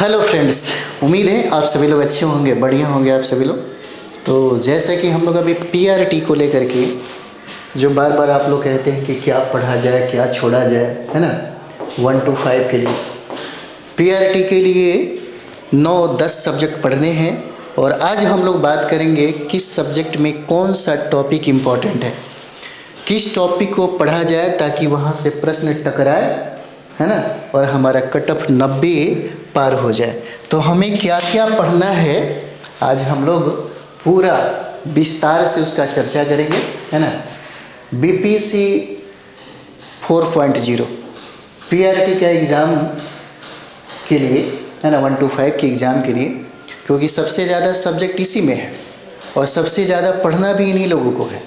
Hello friends, उम्मीद है आप सभी लोग अच्छे होंगे, बढ़िया होंगे आप सभी लोग। तो जैसा कि हम लोग अभी पीआरटी को लेकर के जो बार बार आप लोग कहते हैं कि क्या पढ़ा जाए क्या छोड़ा जाए, है ना, 1 to 5 के लिए पीआरटी के लिए 9-10 सब्जेक्ट पढ़ने हैं। और आज हम लोग बात करेंगे किस सब्जेक्ट में कौन सा टॉपिक इम्पॉर्टेंट है, किस टॉपिक को पढ़ा जाए ताकि वहाँ से प्रश्न टकराए, है ना, और हमारा कट ऑफ 90 पार हो जाए। तो हमें क्या क्या पढ़ना है आज हम लोग पूरा विस्तार से उसका चर्चा करेंगे, है ना। बीपीएससी 4.0 पीआरटी का एग्ज़ाम के लिए, है ना, 1 to 5 के एग्ज़ाम के लिए, क्योंकि सबसे ज़्यादा सब्जेक्ट इसी में है और सबसे ज़्यादा पढ़ना भी इन्हीं लोगों को है।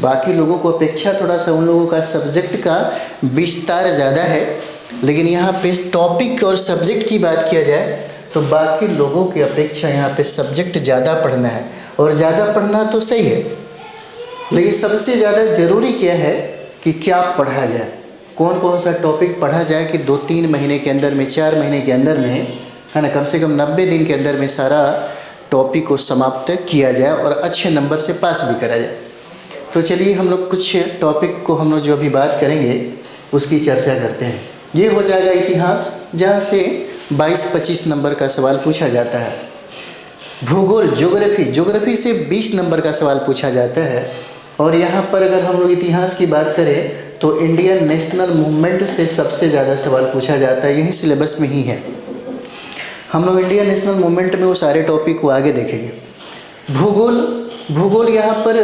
बाकी लोगों को अपेक्षा थोड़ा सा उन लोगों का सब्जेक्ट का विस्तार ज़्यादा है, लेकिन यहाँ पे टॉपिक और सब्जेक्ट की बात किया जाए तो बाकी लोगों की अपेक्षा यहाँ पे सब्जेक्ट ज़्यादा पढ़ना है। और ज़्यादा पढ़ना तो सही है, लेकिन सबसे ज़्यादा ज़रूरी क्या है कि क्या पढ़ा जाए, कौन कौन सा टॉपिक पढ़ा जाए कि 2-3 महीने के अंदर में, 4 महीने के अंदर में, है ना, कम से कम 90 दिन के अंदर में सारा टॉपिक को समाप्त किया जाए और अच्छे नंबर से पास भी करा जाए। तो चलिए हम लोग कुछ टॉपिक को हम लोग जो अभी बात करेंगे उसकी चर्चा करते हैं। ये हो जाएगा इतिहास, जहाँ से 22-25 नंबर का सवाल पूछा जाता है। भूगोल, ज्योग्राफी से 20 नंबर का सवाल पूछा जाता है। और यहाँ पर अगर हम लोग इतिहास की बात करें तो इंडियन नेशनल मूवमेंट से सबसे ज़्यादा सवाल पूछा जाता है, यही सिलेबस में ही है। हम लोग इंडियन नेशनल मूवमेंट में वो सारे टॉपिक को आगे देखेंगे। भूगोल यहाँ पर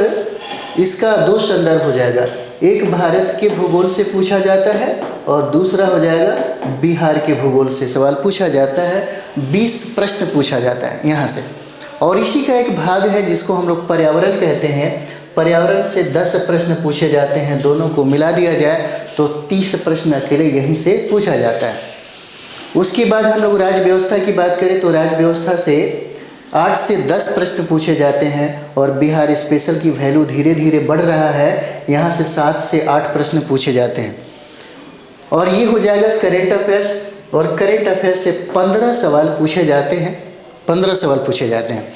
इसका 2 संदर्भ हो जाएगा, एक भारत के भूगोल से पूछा जाता है और दूसरा हो जाएगा बिहार के भूगोल से सवाल पूछा जाता है। 20 प्रश्न पूछा जाता है यहाँ से। और इसी का एक भाग है जिसको हम लोग पर्यावरण कहते हैं। पर्यावरण से 10 प्रश्न पूछे जाते हैं, दोनों को मिला दिया जाए तो 30 प्रश्न अकेले यहीं से पूछा जाता है। उसके बाद हम लोग राज्य व्यवस्था की बात करें तो राज्य व्यवस्था से 8 से 10 प्रश्न पूछे जाते हैं। और बिहार स्पेशल की वैल्यू धीरे धीरे बढ़ रहा है, यहाँ से 7 से 8 प्रश्न पूछे जाते हैं। और ये हो जाएगा करेंट अफेयर्स, और करेंट अफेयर्स से 15 सवाल पूछे जाते हैं। 15 सवाल पूछे जाते हैं।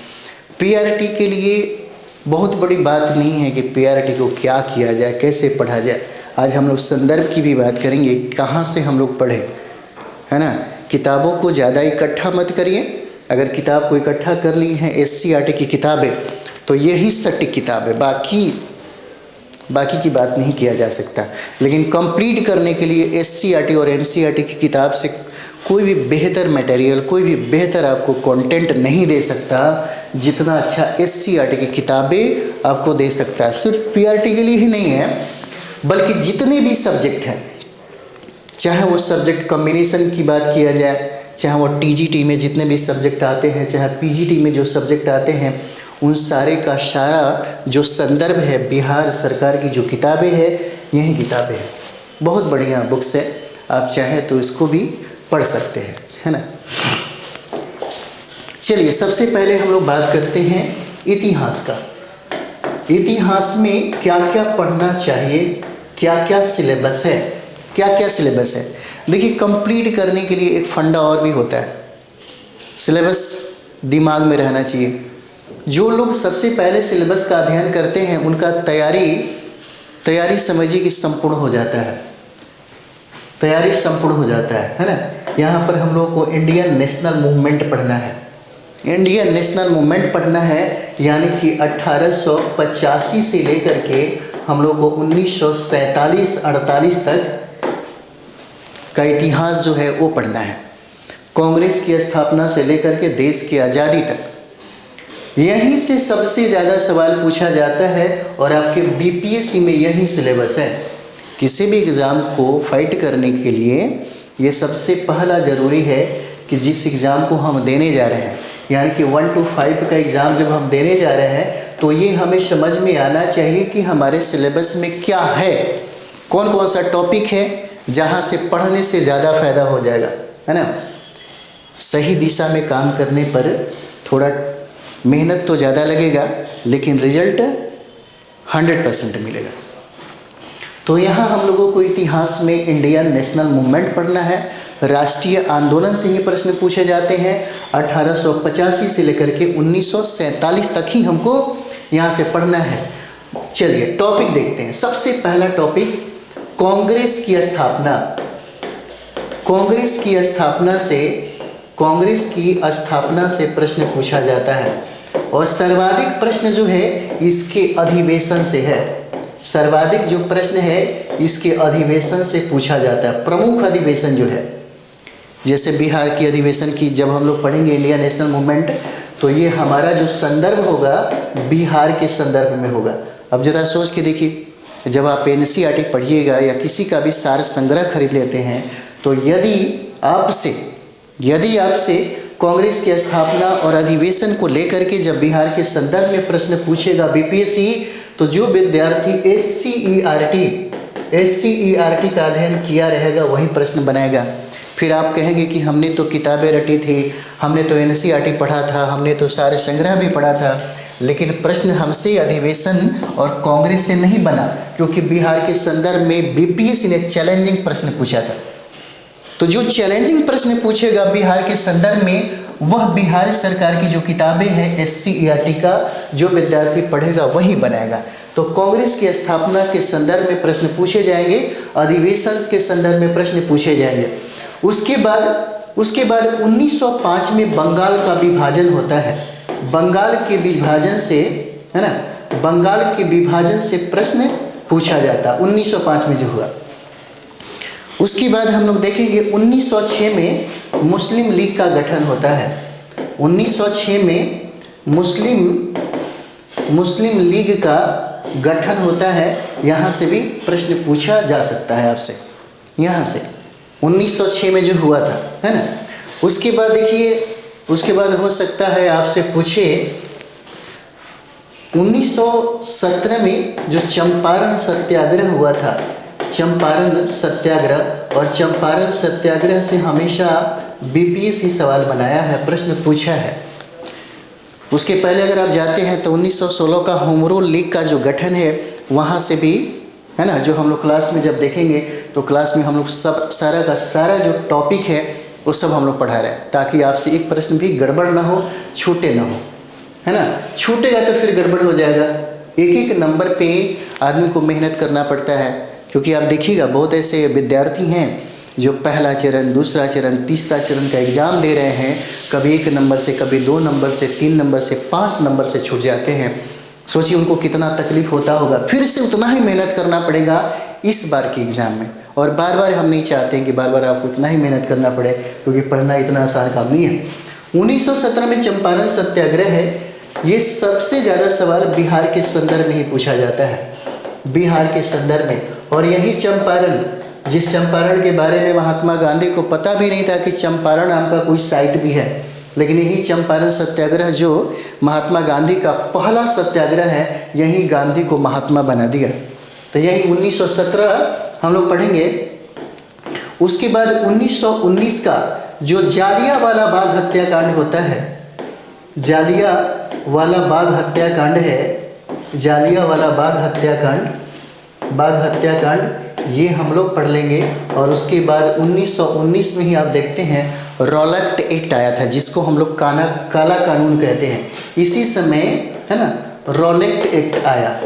पीआरटी के लिए बहुत बड़ी बात नहीं है कि पीआरटी को क्या किया जाए, कैसे पढ़ा जाए। आज हम लोग संदर्भ की भी बात करेंगे, कहाँ से हम लोग पढ़ें, है ना। किताबों को ज़्यादा इकट्ठा मत करिए। अगर किताब को इकट्ठा कर ली हैं एससीईआरटी की किताबें तो यही सटीक किताब है, बाकी की बात नहीं किया जा सकता। लेकिन कंप्लीट करने के लिए एससीईआरटी और एनसीईआरटी की किताब से कोई भी बेहतर मटेरियल, कोई भी बेहतर आपको कंटेंट नहीं दे सकता जितना अच्छा एससीईआरटी की किताबें आपको दे सकता है। सिर्फ पीआरटी के लिए ही नहीं है, बल्कि जितने भी सब्जेक्ट हैं, चाहे वो सब्जेक्ट कॉम्बिनेशन की बात किया जाए, चाहे वो टीजीटी में जितने भी सब्जेक्ट आते हैं, चाहे पीजीटी में जो सब्जेक्ट आते हैं, उन सारे का सारा जो संदर्भ है बिहार सरकार की जो किताबें हैं, यही किताबें हैं। बहुत बढ़िया बुक्स है, आप चाहें तो इसको भी पढ़ सकते हैं, है ना। चलिए सबसे पहले हम लोग बात करते हैं इतिहास का। इतिहास में क्या क्या पढ़ना चाहिए, क्या क्या सिलेबस है, देखिए कंप्लीट करने के लिए एक फंडा और भी होता है, सिलेबस दिमाग में रहना चाहिए। जो लोग सबसे पहले सिलेबस का अध्ययन करते हैं उनका तैयारी समझिए कि संपूर्ण हो जाता है, है ना। यहाँ पर हम लोग को इंडियन नेशनल मूवमेंट पढ़ना है। इंडियन नेशनल मूवमेंट पढ़ना है, यानी कि 1885 से लेकर के हम लोग को 1947-48 तक का इतिहास जो है वो पढ़ना है। कांग्रेस की स्थापना से लेकर के देश की आज़ादी तक यहीं से सबसे ज़्यादा सवाल पूछा जाता है। और आपके बीपीएससी में यही सिलेबस है। किसी भी एग्ज़ाम को फाइट करने के लिए ये सबसे पहला ज़रूरी है कि जिस एग्ज़ाम को हम देने जा रहे हैं, यानी कि 1 to 5 का एग्ज़ाम जब हम देने जा रहे हैं तो ये हमें समझ में आना चाहिए कि हमारे सिलेबस में क्या है, कौन कौन सा टॉपिक है जहाँ से पढ़ने से ज़्यादा फायदा हो जाएगा, है ना। सही दिशा में काम करने पर थोड़ा मेहनत तो ज़्यादा लगेगा, लेकिन रिजल्ट 100% मिलेगा। तो यहाँ हम लोगों को इतिहास में इंडियन नेशनल मूवमेंट पढ़ना है, राष्ट्रीय आंदोलन से ही प्रश्न पूछे जाते हैं। 1885 से लेकर के 1947 तक ही हमको यहाँ से पढ़ना है। चलिए टॉपिक देखते हैं। सबसे पहला टॉपिक कांग्रेस की स्थापना। कांग्रेस की स्थापना से प्रश्न पूछा जाता है और सर्वाधिक प्रश्न जो है इसके अधिवेशन से है। सर्वाधिक जो प्रश्न है इसके अधिवेशन से पूछा जाता है। प्रमुख अधिवेशन जो है, जैसे बिहार की अधिवेशन की जब हम लोग पढ़ेंगे इंडियन नेशनल मूवमेंट, तो ये हमारा जो संदर्भ होगा बिहार के संदर्भ में होगा। अब जरा सोच के देखिए, जब आप एनसीईआरटी पढ़िएगा या किसी का भी सार संग्रह खरीद लेते हैं, तो यदि आपसे कांग्रेस की स्थापना और अधिवेशन को लेकर के जब बिहार के संदर्भ में प्रश्न पूछेगा बीपीएससी, तो जो विद्यार्थी एससीईआरटी का अध्ययन किया रहेगा वही प्रश्न बनाएगा। फिर आप कहेंगे कि हमने तो किताबें रटी थी, हमने तो एनसीईआरटी पढ़ा था, हमने तो सारे संग्रह भी पढ़ा था, लेकिन प्रश्न हमसे अधिवेशन और कांग्रेस से नहीं बना, क्योंकि बिहार के संदर्भ में बीपीएससी ने चैलेंजिंग प्रश्न पूछा था। तो जो चैलेंजिंग प्रश्न पूछेगा बिहार के संदर्भ में, वह बिहार सरकार की जो किताबें हैं एससीईआरटी का जो विद्यार्थी पढ़ेगा वही बनाएगा। तो कांग्रेस की स्थापना के संदर्भ में प्रश्न पूछे जाएंगे, अधिवेशन के संदर्भ में प्रश्न पूछे जाएंगे। उसके बाद 1905 में बंगाल का विभाजन होता है। बंगाल के विभाजन से, है ना, बंगाल के विभाजन से प्रश्न पूछा जाता 1905 में जो हुआ। उसके बाद हम लोग देखेंगे 1906 में मुस्लिम लीग का गठन होता है। 1906 में मुस्लिम लीग का गठन होता है। यहाँ से भी प्रश्न पूछा जा सकता है आपसे, यहाँ से 1906 में जो हुआ था, है ना। उसके बाद देखिए, उसके बाद हो सकता है आपसे पूछे 1917 में जो चंपारण सत्याग्रह हुआ था, चंपारण सत्याग्रह, और चंपारण सत्याग्रह से हमेशा बीपीएससी सवाल बनाया है, प्रश्न पूछा है। उसके पहले अगर आप जाते हैं तो 1916 का होम रूल लीग का जो गठन है, वहाँ से भी, है ना, जो हम लोग क्लास में जब देखेंगे तो क्लास में हम लोग सब सारा का सारा जो टॉपिक है वो सब हम लोग पढ़ा रहे हैं, ताकि आपसे एक प्रश्न भी गड़बड़ ना हो, छूटे ना हो, है ना। छूटेगा तो फिर गड़बड़ हो जाएगा। एक नंबर पे आदमी को मेहनत करना पड़ता है, क्योंकि आप देखिएगा बहुत ऐसे विद्यार्थी हैं जो पहला चरण, दूसरा चरण, तीसरा चरण का एग्ज़ाम दे रहे हैं, कभी 1 नंबर से, कभी 2 नंबर से, 3 नंबर से, 5 नंबर से छूट जाते हैं। सोचिए उनको कितना तकलीफ होता होगा। फिर से उतना ही मेहनत करना पड़ेगा इस बार के एग्ज़ाम में, और बार बार हम नहीं चाहते हैं कि बार बार आपको इतना ही मेहनत करना पड़े, क्योंकि पढ़ना इतना आसान काम नहीं है। 1917 में चंपारण सत्याग्रह है। ये सबसे ज़्यादा सवाल बिहार के संदर्भ में ही पूछा जाता है, बिहार के संदर्भ में। और यही चंपारण, जिस चंपारण के बारे में महात्मा गांधी को पता भी नहीं था कि चंपारण नाम का कोई साइट भी है, लेकिन यही चंपारण सत्याग्रह जो महात्मा गांधी का पहला सत्याग्रह है, यही गांधी को महात्मा बना दिया। तो यही 1917 हम लोग पढ़ेंगे। उसके बाद 1919 का जो जालियांवाला बाग हत्याकांड होता है, जालियांवाला बाग हत्याकांड है, जालियांवाला बाग हत्याकांड ये हम लोग पढ़ लेंगे। और उसके बाद 1919 में ही आप देखते हैं रॉलेट एक्ट आया था, जिसको हम लोग काला कानून कहते हैं। इसी समय, है ना, रॉलेट एक्ट आया,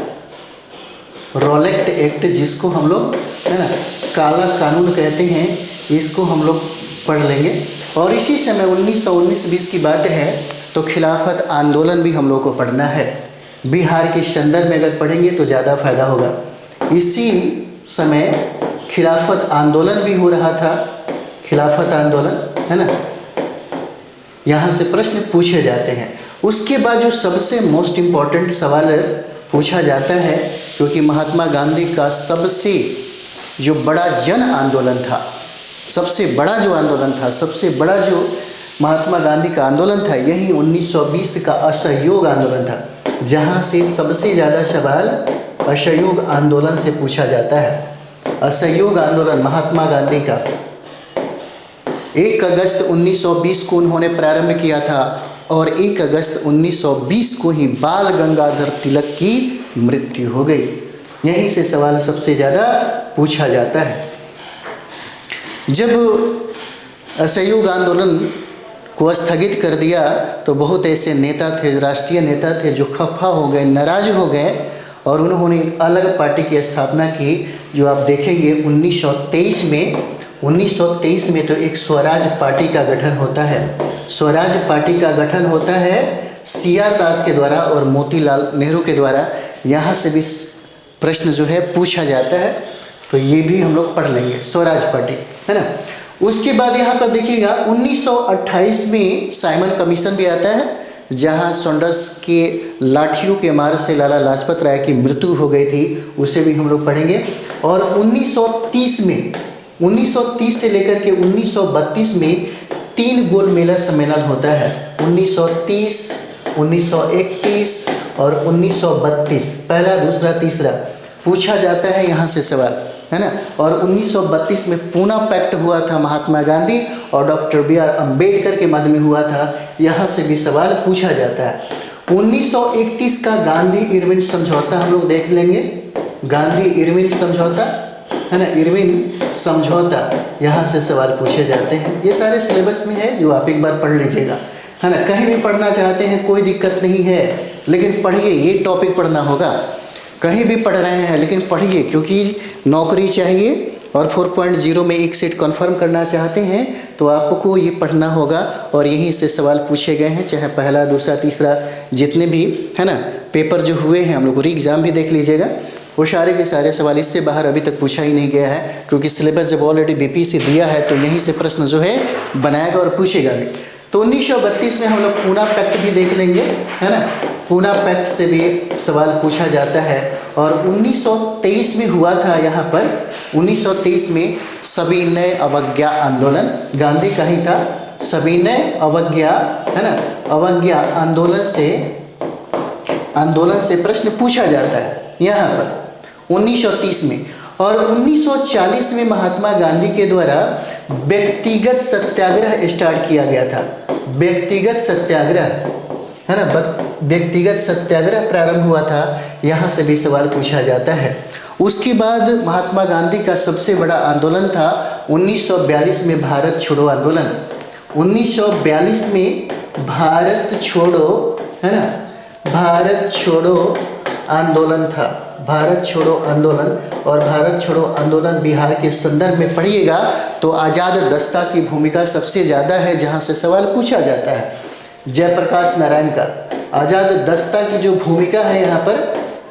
रॉलेट एक्ट जिसको हम लोग, है ना, काला कानून कहते हैं, इसको हम लोग पढ़ लेंगे। और इसी समय 1919-20 की बात है तो खिलाफत आंदोलन भी हम लोग को पढ़ना है। बिहार के संदर्भ में अगर पढ़ेंगे तो ज़्यादा फायदा होगा। इसी समय खिलाफत आंदोलन भी हो रहा था, खिलाफत आंदोलन, है ना, यहाँ से प्रश्न पूछे जाते हैं। उसके बाद जो सबसे मोस्ट इम्पॉर्टेंट सवाल पूछा जाता है, क्योंकि महात्मा गांधी का सबसे जो बड़ा जन आंदोलन था, सबसे बड़ा जो आंदोलन था, सबसे बड़ा जो महात्मा गांधी का आंदोलन था, यही 1920 का असहयोग आंदोलन था, जहाँ से सबसे ज़्यादा सवाल असहयोग आंदोलन से पूछा जाता है। असहयोग आंदोलन महात्मा गांधी का 1 अगस्त 1920 को उन्होंने प्रारंभ किया था, और 1 अगस्त 1920 को ही बाल गंगाधर तिलक की मृत्यु हो गई। यहीं से सवाल सबसे ज़्यादा पूछा जाता है। जब असहयोग आंदोलन को स्थगित कर दिया तो बहुत ऐसे नेता थे, राष्ट्रीय नेता थे, जो खफा हो गए, नाराज हो गए और उन्होंने अलग पार्टी की स्थापना की। जो आप देखेंगे 1923 में तो एक स्वराज पार्टी का गठन होता है। स्वराज पार्टी का गठन होता है CR दास के द्वारा और मोतीलाल नेहरू के द्वारा। यहाँ से भी प्रश्न जो है पूछा जाता है, तो ये भी हम लोग पढ़ लेंगे, स्वराज पार्टी, है ना। उसके बाद यहाँ पर देखिएगा 1928 में साइमन कमीशन भी आता है, जहाँ सॉन्डर्स के लाठियों के मार से लाला लाजपत राय की मृत्यु हो गई थी, उसे भी हम लोग पढ़ेंगे। और 1930 से लेकर के 1932 में 3 गोल मेला सम्मेलन होता है। 1930, 1931 और 1932, पहला, दूसरा, तीसरा पूछा जाता है यहाँ से सवाल, है ना। और 1932 में पूना पैक्ट हुआ था, महात्मा गांधी और डॉक्टर BR अम्बेडकर के मध्य में हुआ था, यहाँ से भी सवाल पूछा जाता है। 1931 का गांधी इरविन समझौता हम लोग देख लेंगे। गांधी इरविन समझौता, है ना, इरविन समझौता, यहाँ से सवाल पूछे जाते हैं। ये सारे सिलेबस में है, जो आप एक बार पढ़ लीजिएगा, है ना। कहीं भी पढ़ना चाहते हैं कोई दिक्कत नहीं है, लेकिन पढ़िए, ये टॉपिक पढ़ना होगा। कहीं भी पढ़ रहे हैं लेकिन पढ़िए, क्योंकि नौकरी चाहिए और 4.0 में एक सीट कन्फर्म करना चाहते हैं तो आपको ये पढ़ना होगा। और यहीं से सवाल पूछे गए हैं, चाहे पहला, दूसरा, तीसरा, जितने भी, है ना, पेपर जो हुए हैं, हम लोग री एग्ज़ाम भी देख लीजिएगा, वो सारे के सारे सवाल इससे बाहर अभी तक पूछा ही नहीं गया है, क्योंकि सिलेबस जब ऑलरेडी BPSC दिया है तो यहीं से प्रश्न जो है बनाएगा और पूछेगा भी। तो 1932 में हम लोग पूना पैक्ट भी देख लेंगे, है ना। पूना पैक्ट से भी सवाल पूछा जाता है। और 1923 में हुआ था यहाँ पर, 1923 में सविनय अवज्ञा आंदोलन, गांधी का ही था। सविनय अवज्ञा, है ना, अवज्ञा आंदोलन से प्रश्न पूछा जाता है यहाँ पर 1930 में। और 1940 में महात्मा गांधी के द्वारा व्यक्तिगत सत्याग्रह स्टार्ट किया गया था। व्यक्तिगत सत्याग्रह, है ना, व्यक्तिगत सत्याग्रह प्रारंभ हुआ था, यहाँ से भी सवाल पूछा जाता है। उसके बाद महात्मा गांधी का सबसे बड़ा आंदोलन था 1942 में भारत छोड़ो आंदोलन। 1942 में भारत छोड़ो, है ना, भारत छोड़ो आंदोलन था, भारत छोड़ो आंदोलन। और भारत छोड़ो आंदोलन बिहार के संदर्भ में पढ़िएगा तो आज़ाद दस्ता की भूमिका सबसे ज़्यादा है, जहाँ से सवाल पूछा जाता है। जयप्रकाश नारायण का आज़ाद दस्ता की जो भूमिका है यहाँ पर,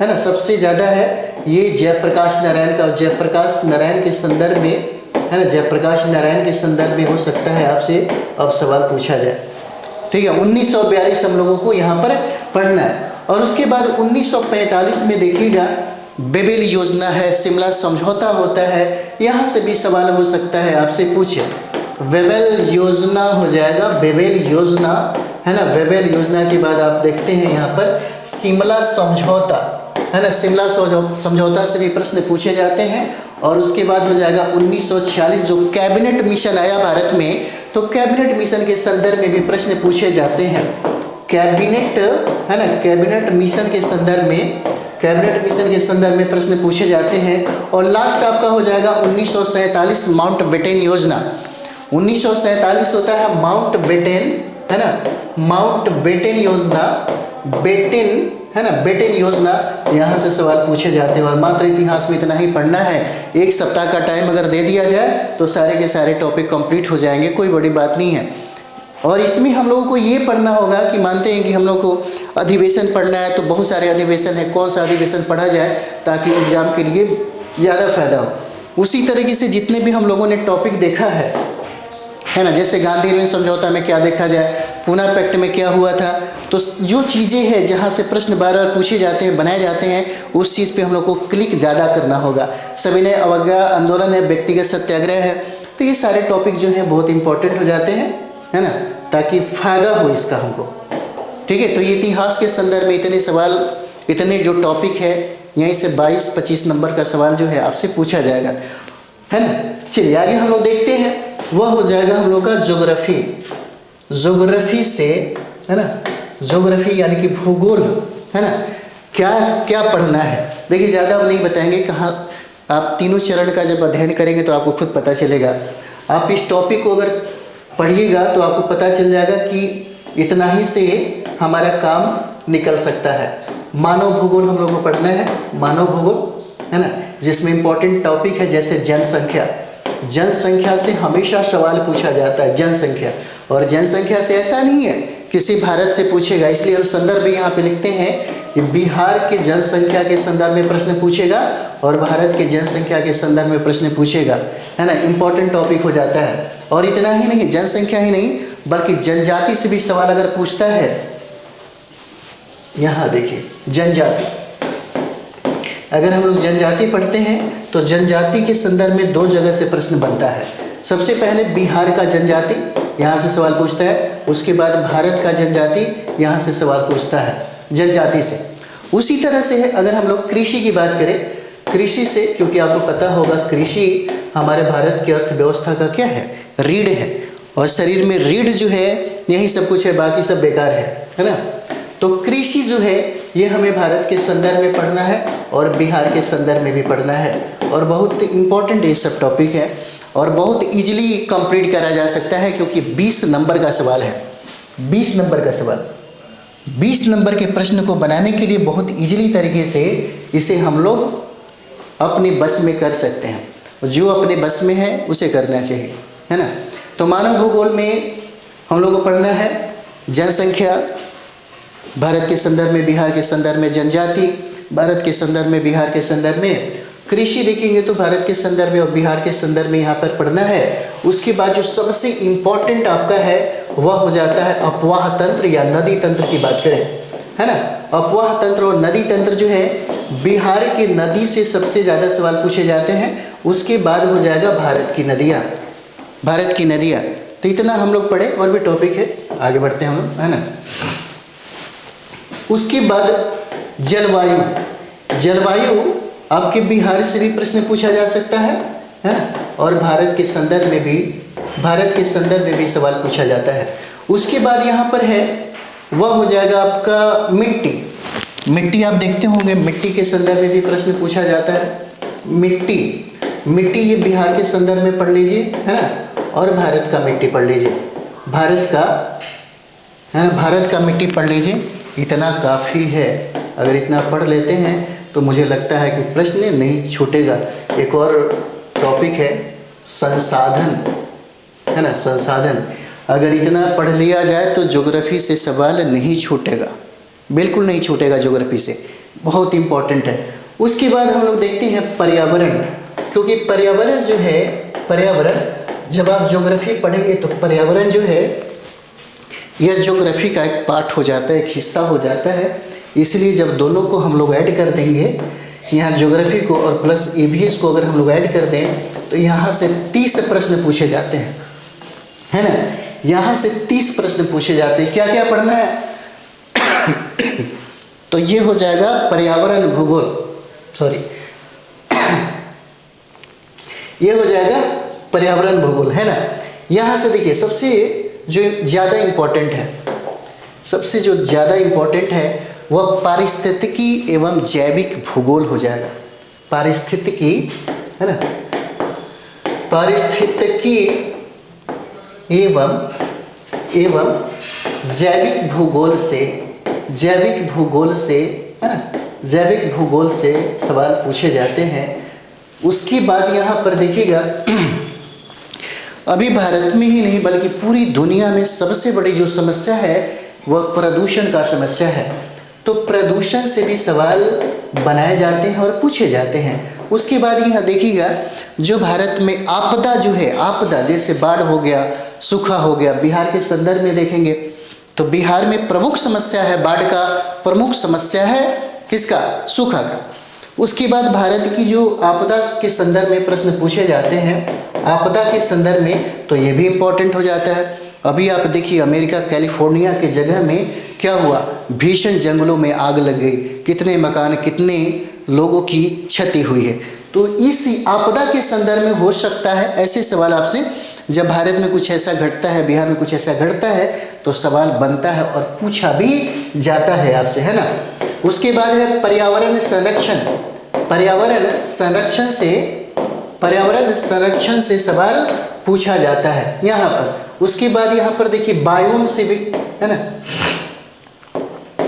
है ना, सबसे ज़्यादा है ये जयप्रकाश नारायण का। जयप्रकाश नारायण के संदर्भ में, है ना, जयप्रकाश नारायण के संदर्भ में हो सकता है आपसे अब सवाल पूछा जाए, ठीक है। 1942 हम लोगों को यहाँ पर पढ़ना है। और उसके बाद 1945 में देखिएगा बेबेल योजना है, शिमला समझौता होता है, यहाँ से भी सवाल हो सकता है, आपसे पूछे वेबेल योजना हो जाएगा, बेबेल योजना, है ना। बेबेल योजना के बाद आप देखते हैं यहाँ पर शिमला समझौता, है ना, शिमला समझौता से भी प्रश्न पूछे जाते हैं। और उसके बाद हो जाएगा 1946 जो कैबिनेट मिशन आया भारत में, तो कैबिनेट मिशन के संदर्भ में भी प्रश्न पूछे जाते हैं। कैबिनेट, है ना, कैबिनेट मिशन के संदर्भ में प्रश्न पूछे जाते हैं। और लास्ट आपका हो जाएगा 1947 माउंट बेटन योजना। 1947 होता है माउंट बेटन, है ना, माउंट बेटन योजना, बेटन, है ना, बेटन योजना, यहाँ से सवाल पूछे जाते हैं। और मात्र इतिहास में इतना ही पढ़ना है, एक सप्ताह का टाइम अगर दे दिया जाए तो सारे के सारे टॉपिक कंप्लीट हो जाएंगे, कोई बड़ी बात नहीं है। और इसमें हम लोगों को ये पढ़ना होगा कि मानते हैं कि हम लोग को अधिवेशन पढ़ना है, तो बहुत सारे अधिवेशन है, कौन सा अधिवेशन पढ़ा जाए ताकि एग्जाम के लिए ज़्यादा फायदा हो। उसी तरीके से जितने भी हम लोगों ने टॉपिक देखा है ना, जैसे गांधी इरविन समझौता में क्या देखा जाए, पूना पैक्ट में क्या हुआ था, तो जो चीज़ें हैं जहाँ से प्रश्न बार बार पूछे जाते हैं, बनाए जाते हैं, उस चीज़ पे हम लोग को क्लिक ज़्यादा करना होगा। सविनय अवज्ञा आंदोलन है, व्यक्तिगत सत्याग्रह है, तो ये सारे टॉपिक जो हैं बहुत इंपॉर्टेंट हो जाते हैं, है ना, ताकि फ़ायदा हो इसका हमको, ठीक है। तो ये इतिहास के संदर्भ में इतने सवाल, इतने जो टॉपिक है, यहीं से 22-25 नंबर का सवाल जो है आपसे पूछा जाएगा, है ना। चलिए आगे हम लोग देखते हैं, वह हो जाएगा हम लोग का ज्योग्राफी। ज्योग्राफी से, है ना, ज्योग्राफी यानी कि भूगोल, है ना, क्या क्या पढ़ना है। देखिए ज़्यादा हम नहीं बताएंगे, कहाँ आप तीनों चरण का जब अध्ययन करेंगे तो आपको खुद पता चलेगा। आप इस टॉपिक को अगर पढ़िएगा तो आपको पता चल जाएगा कि इतना ही से हमारा काम निकल सकता है। मानव भूगोल हम लोग को पढ़ना है, मानव भूगोल है ना, जिसमें इंपॉर्टेंट टॉपिक है जैसे जनसंख्या। जनसंख्या से हमेशा सवाल पूछा जाता है, जनसंख्या। और जनसंख्या से ऐसा नहीं है किसी भारत से पूछेगा, इसलिए हम संदर्भ यहाँ पे लिखते हैं कि बिहार के जनसंख्या के संदर्भ में प्रश्न पूछेगा और भारत के जनसंख्या के संदर्भ में प्रश्न पूछेगा, है ना, इंपॉर्टेंट टॉपिक हो जाता है। और इतना ही नहीं, जनसंख्या ही नहीं बल्कि जनजाति से भी सवाल अगर पूछता है, यहाँ देखिए जनजाति, अगर हम लोग जनजाति पढ़ते हैं तो जनजाति के संदर्भ में 2 जगह से प्रश्न बनता है। सबसे पहले बिहार का जनजाति, यहाँ से सवाल पूछता है, उसके बाद भारत का जनजाति, यहाँ से सवाल पूछता है जनजाति से। उसी तरह से है अगर हम लोग कृषि की बात करें, कृषि से, क्योंकि आपको पता होगा कृषि हमारे भारत की अर्थव्यवस्था का क्या है, रीढ़ है, और शरीर में रीढ़ जो है यही सब कुछ है, बाकी सब बेकार है ना। तो कृषि जो है ये हमें भारत के संदर्भ में पढ़ना है और बिहार के संदर्भ में भी पढ़ना है, और बहुत इंपॉर्टेंट ये सब टॉपिक है और बहुत इजीली कंप्लीट करा जा सकता है, क्योंकि 20 नंबर का सवाल है। 20 नंबर का सवाल, 20 नंबर के प्रश्न को बनाने के लिए बहुत इजीली तरीके से इसे हम लोग अपने बस में कर सकते हैं, जो अपने बस में है उसे करना चाहिए, है ना। तो मानव भूगोल में हम लोग को पढ़ना है जनसंख्या, भारत के संदर्भ में, बिहार के संदर्भ में जनजाति, भारत के संदर्भ में, बिहार के संदर्भ में कृषि देखेंगे तो भारत के संदर्भ में और बिहार के संदर्भ में यहाँ पर पढ़ना है। उसके बाद जो सबसे इम्पोर्टेंट आपका है वह हो जाता है अपवाह तंत्र या नदी तंत्र की बात करें, है ना। अपवाह तंत्र और नदी तंत्र जो है बिहार की नदी से सबसे ज़्यादा सवाल पूछे जाते हैं। उसके बाद हो जाएगा भारत की नदियाँ, भारत की नदियाँ। तो इतना हम लोग पढ़े, और भी टॉपिक है, आगे बढ़ते हैं हम लोग, है ना। उसके बाद जलवायु, जलवायु आपके बिहार से भी प्रश्न पूछा जा सकता है ना, और भारत के संदर्भ में भी, भारत के संदर्भ में भी सवाल पूछा जाता है। उसके बाद यहाँ पर है वह हो जाएगा आपका मिट्टी। मिट्टी आप देखते होंगे, मिट्टी के संदर्भ में भी प्रश्न पूछा जाता है। मिट्टी, मिट्टी ये बिहार के संदर्भ में पढ़ लीजिए, है ना, और भारत का मिट्टी पढ़ लीजिए, भारत का, है ना, भारत का मिट्टी पढ़ लीजिए। इतना काफ़ी है, अगर इतना पढ़ लेते हैं तो मुझे लगता है कि प्रश्न नहीं छूटेगा। एक और टॉपिक है संसाधन, है ना, संसाधन। अगर इतना पढ़ लिया जाए तो ज्योग्राफी से सवाल नहीं छूटेगा, बिल्कुल नहीं छूटेगा ज्योग्राफी से, बहुत इम्पोर्टेंट है। उसके बाद हम लोग देखते हैं पर्यावरण, क्योंकि पर्यावरण जो है, पर्यावरण जब आप ज्योग्राफी पढ़ेंगे तो पर्यावरण जो है यह ज्योग्राफी का एक पार्ट हो जाता है, एक हिस्सा हो जाता है। इसलिए जब दोनों को हम लोग ऐड कर देंगे, यहाँ ज्योग्राफी को और प्लस EVS को अगर हम लोग ऐड कर दें तो यहाँ से 30 प्रश्न पूछे जाते हैं, है ना। यहाँ से 30 प्रश्न पूछे जाते हैं। क्या क्या पढ़ना है तो ये हो जाएगा पर्यावरण भूगोल, सॉरी ये हो जाएगा पर्यावरण भूगोल, है ना। यहाँ से देखिए सबसे जो ज़्यादा इम्पोर्टेंट है, सबसे जो ज़्यादा इम्पोर्टेंट है वह पारिस्थितिकी एवं जैविक भूगोल हो जाएगा। पारिस्थितिकी, है ना, पारिस्थितिकी एवं जैविक भूगोल से, जैविक भूगोल से, है ना, जैविक भूगोल से सवाल पूछे जाते हैं। उसके बाद यहाँ पर देखिएगा अभी भारत में ही नहीं बल्कि पूरी दुनिया में सबसे बड़ी जो समस्या है वह प्रदूषण का समस्या है। तो प्रदूषण से भी सवाल बनाए जाते हैं और पूछे जाते हैं। उसके बाद यहाँ देखिएगा जो भारत में आपदा जो है, आपदा जैसे बाढ़ हो गया, सूखा हो गया, बिहार के संदर्भ में देखेंगे तो बिहार में प्रमुख समस्या है बाढ़ का, प्रमुख समस्या है किसका, सूखा का। उसके बाद भारत की जो आपदा के संदर्भ में प्रश्न पूछे जाते हैं, आपदा के संदर्भ में, तो ये भी इम्पोर्टेंट हो जाता है। अभी आप देखिए अमेरिका कैलिफोर्निया के जगह में क्या हुआ, भीषण जंगलों में आग लग गई, कितने मकान, कितने लोगों की क्षति हुई है। तो इस आपदा के संदर्भ में हो सकता है ऐसे सवाल आपसे, जब भारत में कुछ ऐसा घटता है, बिहार में कुछ ऐसा घटता है तो सवाल बनता है और पूछा भी जाता है आपसे, है ना। उसके बाद है पर्यावरण संरक्षण। पर्यावरण संरक्षण से, पर्यावरण संरक्षण से सवाल पूछा जाता है यहाँ पर। उसके बाद यहाँ पर देखिए बायोम से भी, है ना,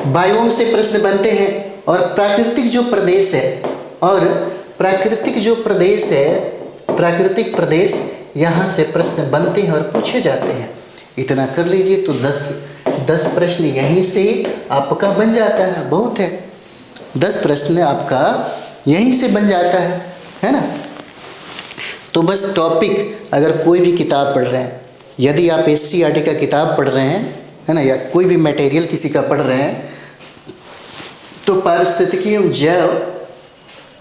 बायोम से प्रश्न बनते हैं। और प्राकृतिक जो प्रदेश है, और प्राकृतिक जो प्रदेश है, प्राकृतिक प्रदेश, यहाँ से प्रश्न बनते हैं और पूछे जाते हैं। इतना कर लीजिए तो 10 प्रश्न यहीं से आपका बन जाता है। बहुत है, 10 प्रश्न आपका यहीं से बन जाता है ना। तो बस टॉपिक, अगर कोई भी किताब पढ़ रहे हैं, यदि आप SCERT का किताब पढ़ रहे हैं, है ना, या कोई भी मटेरियल किसी का पढ़ रहे हैं, तो पारिस्थितिकी एवं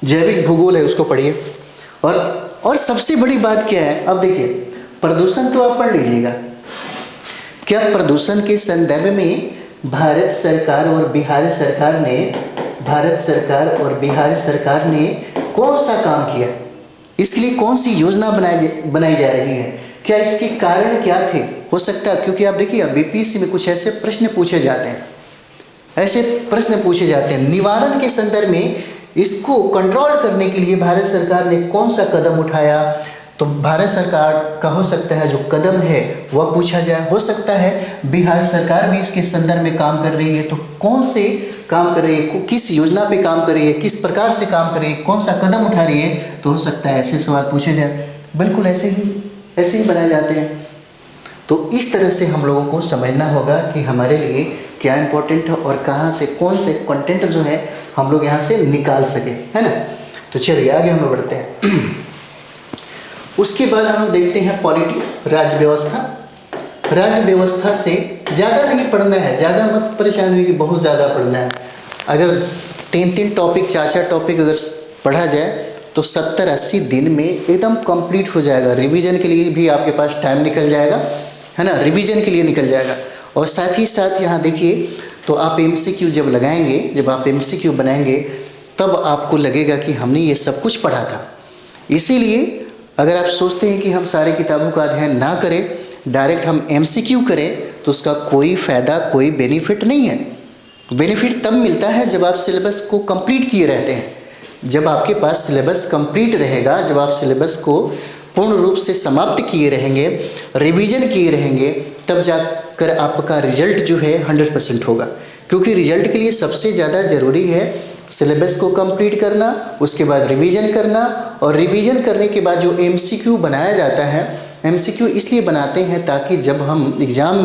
जैविक भूगोल है, उसको पढ़िए। और सबसे बड़ी बात क्या है, अब देखिए प्रदूषण तो आप पढ़ लीजिएगा। क्या प्रदूषण के संदर्भ में भारत सरकार और बिहार सरकार ने कौन सा काम किया, इसलिए कौन सी योजना बनाई जा रही है, क्या इसके कारण क्या थे? हो सकता है, क्योंकि आप देखिए BPSC में कुछ ऐसे प्रश्न पूछे जाते हैं, निवारण के संदर्भ में इसको कंट्रोल करने के लिए भारत सरकार ने कौन सा कदम उठाया। तो भारत सरकार का हो सकता है जो कदम है वह पूछा जाए। हो सकता है बिहार सरकार भी इसके संदर्भ में काम कर रही है, तो कौन से काम कर रही है, किस योजना पे काम कर रही है, किस प्रकार से काम कर रही है, कौन सा कदम उठा रही है, तो हो सकता है ऐसे सवाल पूछे जाए। बिल्कुल ऐसे ही बनाए जाते हैं। तो इस तरह से हम लोगों को समझना होगा कि हमारे लिए क्या इम्पोर्टेंट है और कहाँ से कौन से कंटेंट जो है हम लोग यहाँ से निकाल सके, है ना। तो चलिए आगे हम लोग बढ़ते हैं। उसके बाद हम लोग देखते हैं पॉलिटी, राज्य व्यवस्था से ज़्यादा नहीं पढ़ना है, ज़्यादा मत परेशान हुई कि बहुत ज़्यादा पढ़ना है। अगर 3 टॉपिक 4 टॉपिक अगर पढ़ा जाए तो 70-80 दिन में एकदम कंप्लीट हो जाएगा। रिवीजन के लिए भी आपके पास टाइम निकल जाएगा, है ना, रिवीजन के लिए निकल जाएगा। और साथ ही साथ यहाँ देखिए, तो आप MCQ जब लगाएंगे, जब आप MCQ बनाएंगे, तब आपको लगेगा कि हमने ये सब कुछ पढ़ा था। इसीलिए अगर आप सोचते हैं कि हम सारे किताबों का अध्ययन ना करें, डायरेक्ट हम MCQ करें, तो उसका कोई फ़ायदा, कोई बेनिफिट नहीं है। बेनिफिट तब मिलता है जब आप सिलेबस को कंप्लीट किए रहते हैं। जब आपके पास सिलेबस कंप्लीट रहेगा, जब आप सिलेबस को पूर्ण रूप से समाप्त किए रहेंगे, रिवीजन किए रहेंगे, तब जाकर आपका रिजल्ट जो है 100% होगा। क्योंकि रिजल्ट के लिए सबसे ज़्यादा ज़रूरी है सिलेबस को कंप्लीट करना, उसके बाद रिवीजन करना, और रिवीजन करने के बाद जो MCQ बनाया जाता है, MCQ इसलिए बनाते हैं ताकि जब हम एग्ज़ाम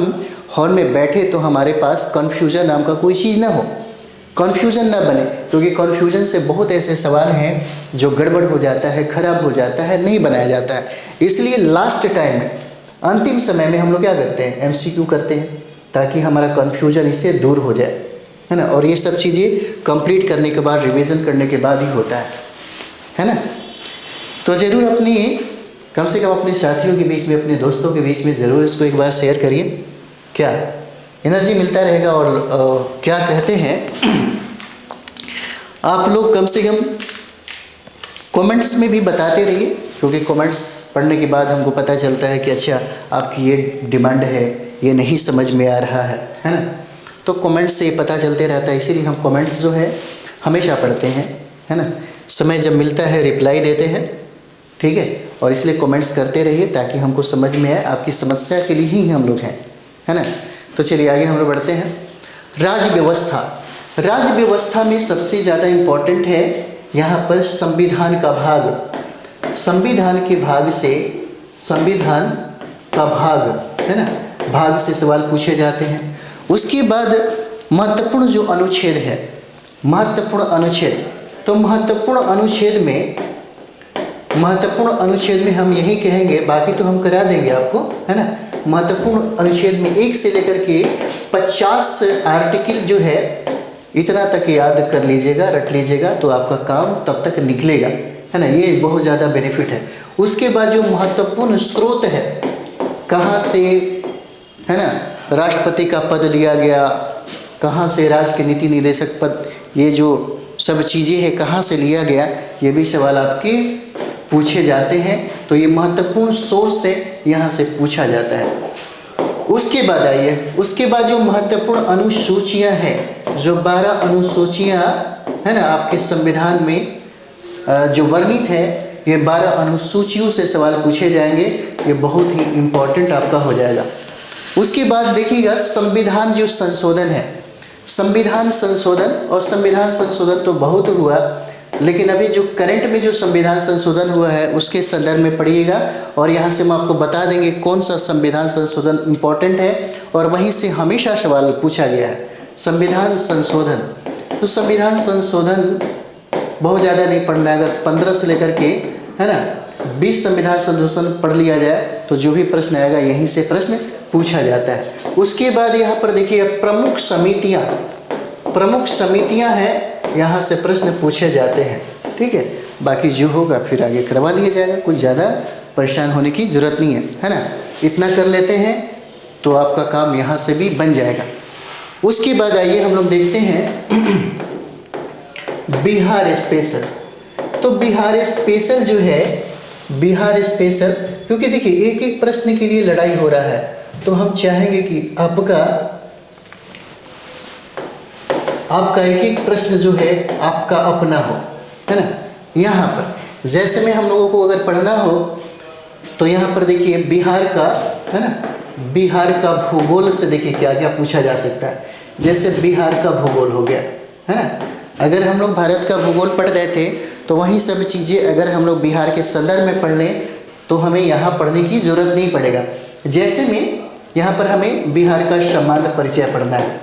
हॉल में बैठे तो हमारे पास कन्फ्यूजन नाम का कोई चीज़ ना हो, कन्फ्यूजन ना बने। क्योंकि कन्फ्यूजन से बहुत ऐसे सवाल हैं जो गड़बड़ हो जाता है, ख़राब हो जाता है, नहीं बनाया जाता है। इसलिए लास्ट टाइम में, अंतिम समय में हम लोग क्या करते हैं, MCQ करते हैं, ताकि हमारा कन्फ्यूजन इससे दूर हो जाए, है ना। और ये सब चीज़ें कंप्लीट करने के बाद, रिवीजन करने के बाद ही होता है ना। तो ज़रूर अपनी, कम से कम अपने साथियों के बीच में, अपने दोस्तों के बीच में ज़रूर इसको एक बार शेयर करिए। क्या एनर्जी मिलता रहेगा। और क्या कहते हैं, आप लोग कम से कम कमेंट्स में भी बताते रहिए, क्योंकि कमेंट्स पढ़ने के बाद हमको पता चलता है कि अच्छा आपकी ये डिमांड है, ये नहीं समझ में आ रहा है ना। तो कमेंट्स से पता चलते रहता है, इसीलिए हम कमेंट्स जो है हमेशा पढ़ते हैं, है ना। समय जब मिलता है रिप्लाई देते हैं, ठीक है। और इसलिए कमेंट्स करते रहिए ताकि हमको समझ में आए, आपकी समस्या के लिए ही हम लोग हैं, है ना। तो चलिए आगे हम लोग बढ़ते हैं। राज्य व्यवस्था में सबसे ज़्यादा इम्पोर्टेंट है यहाँ पर संविधान का भाग। संविधान के भाग से, संविधान का भाग, है ना, भाग से सवाल पूछे जाते हैं। उसके बाद महत्वपूर्ण जो अनुच्छेद है, महत्वपूर्ण अनुच्छेद, तो महत्वपूर्ण अनुच्छेद में हम यही कहेंगे, बाकी तो हम करा देंगे आपको, है ना। महत्वपूर्ण अनुच्छेद में 1 से लेकर के 50 आर्टिकल जो है, इतना तक याद कर लीजिएगा, रट लीजिएगा, तो आपका काम तब तक निकलेगा, है ना। ये बहुत ज़्यादा बेनिफिट है। उसके बाद जो महत्वपूर्ण स्रोत है, कहाँ से, है ना, राष्ट्रपति का पद लिया गया, कहाँ से राज्य के नीति निदेशक पद, ये जो सब चीज़ें हैं कहाँ से लिया गया, ये भी सवाल आपके पूछे जाते हैं। तो ये महत्वपूर्ण सोर्स से यहाँ से पूछा जाता है। उसके बाद आइए, उसके बाद जो महत्वपूर्ण अनुसूचियाँ हैं, जो 12 अनुसूचियाँ है ना आपके संविधान में जो वर्णित है, ये 12 अनुसूचियों से सवाल पूछे जाएंगे। ये बहुत ही इम्पोर्टेंट आपका हो जाएगा। उसके बाद देखिएगा संविधान जो संशोधन है, संविधान संशोधन, और संविधान संशोधन तो बहुत हुआ, लेकिन अभी जो करंट में जो संविधान संशोधन हुआ है उसके संदर्भ में पढ़िएगा, और यहाँ से हम आपको बता देंगे कौन सा संविधान संशोधन इम्पोर्टेंट है और वहीं से हमेशा सवाल पूछा गया है। संविधान संशोधन, तो संविधान संशोधन बहुत ज़्यादा नहीं पढ़ना है, अगर 15 से लेकर के है ना 20 संविधान संशोधन पढ़ लिया जाए तो जो भी प्रश्न आएगा यहीं से प्रश्न पूछा जाता है। उसके बाद यहाँ पर देखिए प्रमुख समितियाँ, प्रमुख समितियाँ हैं, यहाँ से प्रश्न पूछे जाते हैं। ठीक है, बाकी जो होगा फिर आगे करवा लिया जाएगा, कुछ ज़्यादा परेशान होने की ज़रूरत नहीं है ना। इतना कर लेते हैं तो आपका काम यहाँ से भी बन जाएगा। उसके बाद आइए हम लोग देखते हैं बिहार स्पेशल। तो बिहार स्पेशल जो है, बिहार स्पेशल, क्योंकि देखिए एक एक प्रश्न के लिए लड़ाई हो रहा है, तो हम चाहेंगे कि आपका एक एक प्रश्न जो है आपका अपना हो, है ना। यहाँ पर जैसे में हम लोगों को अगर पढ़ना हो तो यहाँ पर देखिए बिहार का, है ना, बिहार का भूगोल से देखिए क्या क्या पूछा जा सकता है। जैसे बिहार का भूगोल हो गया, है ना। अगर हम लोग भारत का भूगोल पढ़ रहे थे तो वही सब चीज़ें अगर हम लोग बिहार के संदर्भ में पढ़ लें तो हमें यहाँ पढ़ने की ज़रूरत नहीं पड़ेगा। जैसे में यहाँ पर हमें बिहार का सामान्य परिचय पढ़ना है,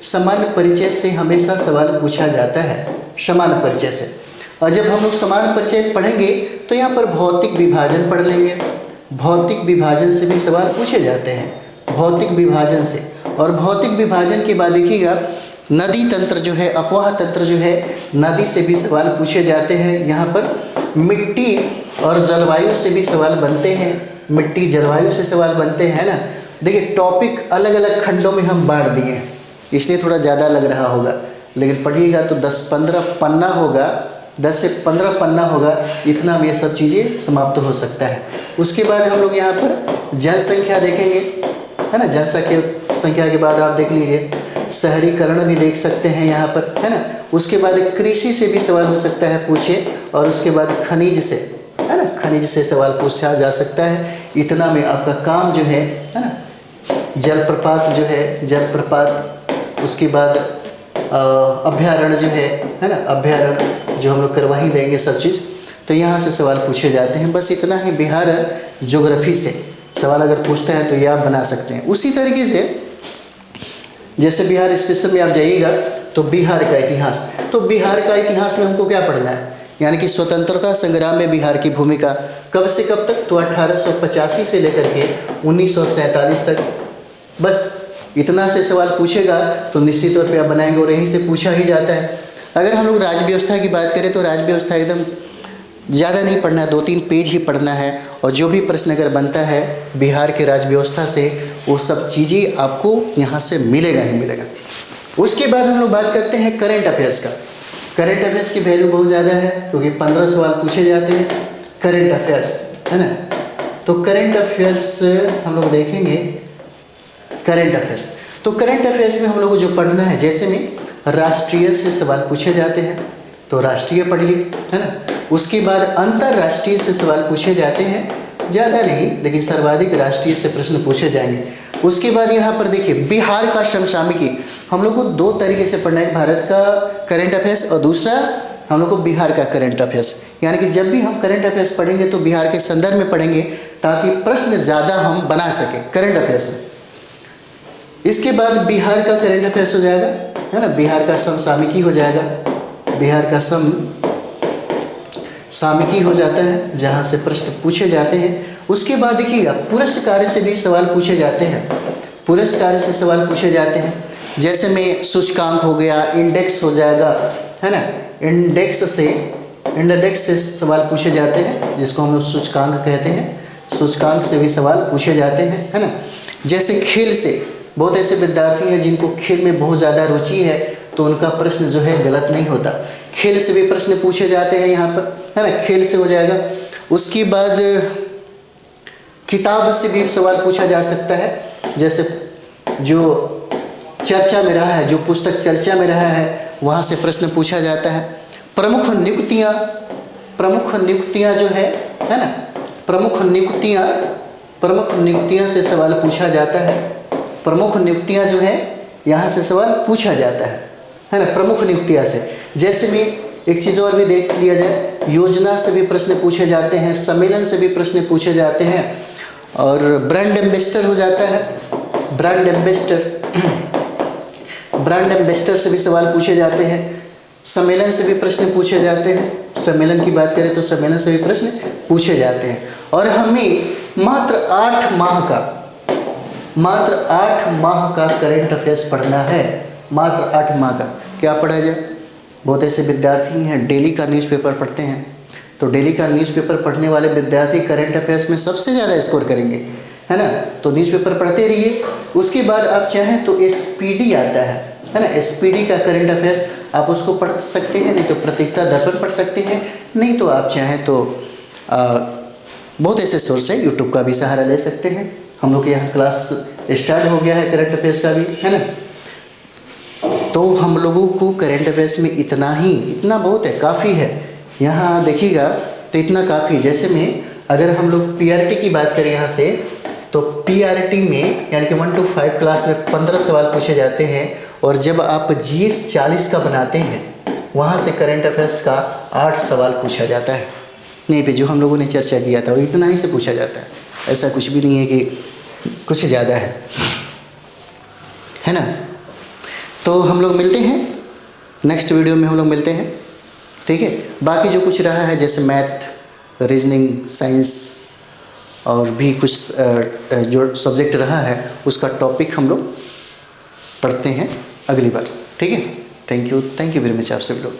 सामान्य परिचय से हमेशा सवाल पूछा जाता है, सामान्य परिचय से। और जब हम लोग सामान्य परिचय पढ़ेंगे तो यहाँ पर भौतिक विभाजन पढ़ लेंगे, भौतिक विभाजन से भी सवाल पूछे जाते हैं, भौतिक विभाजन से। और भौतिक विभाजन के बाद देखिएगा नदी तंत्र जो है, अपवाह तंत्र जो है, नदी से भी सवाल पूछे जाते हैं। यहाँ पर मिट्टी और जलवायु से भी सवाल बनते हैं, मिट्टी जलवायु से सवाल बनते हैं ना। देखिए टॉपिक अलग अलग खंडों में हम बांट दिए हैं, इसलिए थोड़ा ज़्यादा लग रहा होगा, लेकिन पढ़िएगा तो 10-15 पन्ना होगा, 10 से 15 पन्ना होगा, इतना में ये सब चीज़ें समाप्त हो सकता है। उसके बाद हम लोग यहाँ पर जनसंख्या देखेंगे, है ना। जनसंख्या के बाद आप देख लीजिए शहरीकरण भी देख सकते हैं यहाँ पर, है ना। उसके बाद कृषि से भी सवाल हो सकता है पूछे, और उसके बाद खनिज से, है ना, खनिज से सवाल पूछा जा सकता है। इतना में आपका काम जो है ना। जलप्रपात जो है, जलप्रपात, उसके बाद अभ्यारण्य जो है ना, अभ्यारण्य जो हम लोग करवा ही देंगे सब चीज़, तो यहाँ से सवाल पूछे जाते हैं। बस इतना ही बिहार ज्योग्राफी से सवाल अगर पूछता है तो ये आप बना सकते हैं। उसी तरीके से जैसे बिहार स्पेशल में आप जाइएगा तो बिहार का इतिहास, तो बिहार का इतिहास में हमको क्या पढ़ना है, यानी कि स्वतंत्रता संग्राम में बिहार की भूमिका कब से कब तक, तो 1885 से लेकर के 1947 तक। बस इतना से सवाल पूछेगा तो निश्चित तौर पे आप बनाएंगे, और यहीं से पूछा ही जाता है। अगर हम लोग राज्य व्यवस्था की बात करें तो राज्य व्यवस्था एकदम ज़्यादा नहीं पढ़ना है, 2-3 पेज ही पढ़ना है, और जो भी प्रश्न अगर बनता है बिहार के राज्य व्यवस्था से वो सब चीज़ें आपको यहाँ से मिलेगा ही मिलेगा। उसके बाद हम लोग बात करते हैं करंट अफेयर्स का। करंट अफेयर्स की वैल्यू बहुत ज़्यादा है क्योंकि 15 सवाल पूछे जाते हैं करंट अफेयर्स, है ना। तो करंट अफेयर्स हम लोग देखेंगे, करंट अफेयर्स, तो करंट अफेयर्स में हम लोग को जो पढ़ना है, जैसे में राष्ट्रीय से सवाल पूछे जाते हैं तो राष्ट्रीय पढ़िए, है ना। उसके बाद अंतर्राष्ट्रीय से सवाल पूछे जाते हैं, ज़्यादा नहीं लेकिन सर्वाधिक राष्ट्रीय से प्रश्न पूछे जाएंगे। उसके बाद यहाँ पर देखिए बिहार का समसामयिकी हम लोग को 2 तरीके से पढ़ना है, भारत का करंट अफेयर्स और दूसरा हम लोग को बिहार का करंट अफेयर्स। यानी कि जब भी हम करंट अफेयर्स पढ़ेंगे तो बिहार के संदर्भ में पढ़ेंगे ताकि प्रश्न ज़्यादा हम बना सकें करंट अफेयर्स में। इसके बाद बिहार का करंट अफेयर्स हो जाएगा, है ना, बिहार का समसामयिकी हो जाएगा, बिहार का समसामयिकी हो जाता है जहाँ से प्रश्न पूछे जाते हैं। उसके बाद देखिएगा पुरस्कार से भी सवाल पूछे जाते हैं, पुरस्कार से सवाल पूछे जाते हैं। जैसे में सूचकांक हो गया, इंडेक्स हो जाएगा, है ना, इंडेक्स से सवाल पूछे जाते हैं जिसको हम लोग सूचकांक कहते हैं, सूचकांक से भी सवाल पूछे जाते हैं, है ना। जैसे खेल से, बहुत ऐसे विद्यार्थी हैं जिनको खेल में बहुत ज़्यादा रुचि है तो उनका प्रश्न जो है गलत नहीं होता, खेल से भी प्रश्न पूछे जाते हैं यहाँ पर, है ना, खेल से हो जाएगा। उसके बाद किताब से भी सवाल पूछा जा सकता है, जैसे जो चर्चा में रहा है, जो पुस्तक चर्चा में रहा है वहाँ से प्रश्न पूछा जाता है। प्रमुख नियुक्तियाँ जो है ना, प्रमुख नियुक्तियाँ प्रमुख नियुक्तियां से सवाल पूछा जाता है। प्रमुख नियुक्तियां जो है यहाँ से सवाल पूछा जाता है ना, प्रमुख नियुक्तियां से। जैसे में एक चीज़ और भी देख लिया जाए, योजना से भी प्रश्न पूछे जाते हैं, सम्मेलन से भी प्रश्न पूछे जाते हैं, और ब्रांड एम्बेसडर हो जाता है। ब्रांड एम्बेसडर से भी सवाल पूछे जाते हैं, सम्मेलन से भी प्रश्न पूछे जाते हैं। सम्मेलन की बात करें तो सम्मेलन से भी प्रश्न पूछे जाते हैं। और हमें मात्र 8 माह का करंट अफेयर्स पढ़ना है। मात्र 8 माह का क्या पढ़ा जाए? बहुत ऐसे विद्यार्थी हैं डेली का न्यूज़पेपर पढ़ते हैं, तो डेली का न्यूज़पेपर पढ़ने वाले विद्यार्थी करंट अफेयर्स में सबसे ज़्यादा स्कोर करेंगे, है ना। तो न्यूज़पेपर पढ़ते रहिए। उसके बाद आप चाहें तो SPD आता है ना, SPD का करंट अफेयर्स आप उसको पढ़ सकते हैं, नहीं तो पत्रिका दर्पण पढ़ सकते हैं, नहीं तो आप चाहें तो बहुत ऐसे सोर्स है, यूट्यूब का भी सहारा ले सकते हैं। हम लोग के यहाँ क्लास स्टार्ट हो गया है करंट अफेयर्स का भी, है ना। तो हम लोगों को करंट अफेयर्स में इतना बहुत है, काफ़ी है। यहाँ देखिएगा तो इतना काफ़ी। जैसे में अगर हम लोग PRT की बात करें यहाँ से, तो PRT में यानी कि 1 to 5 क्लास में 15 सवाल पूछे जाते हैं, और जब आप GS 40 का बनाते हैं वहाँ से करंट अफेयर्स का 8 सवाल पूछा जाता है। नहीं पे जो हम लोगों ने चर्चा किया था वो इतना ही से पूछा जाता है, ऐसा कुछ भी नहीं है कि कुछ ज़्यादा है ना। तो हम लोग मिलते हैं नेक्स्ट वीडियो में, हम लोग मिलते हैं, ठीक है। बाकी जो कुछ रहा है जैसे मैथ, रीजनिंग, साइंस और भी कुछ जो सब्जेक्ट रहा है उसका टॉपिक हम लोग पढ़ते हैं अगली बार, ठीक है। Thank you very much. आपसे लोग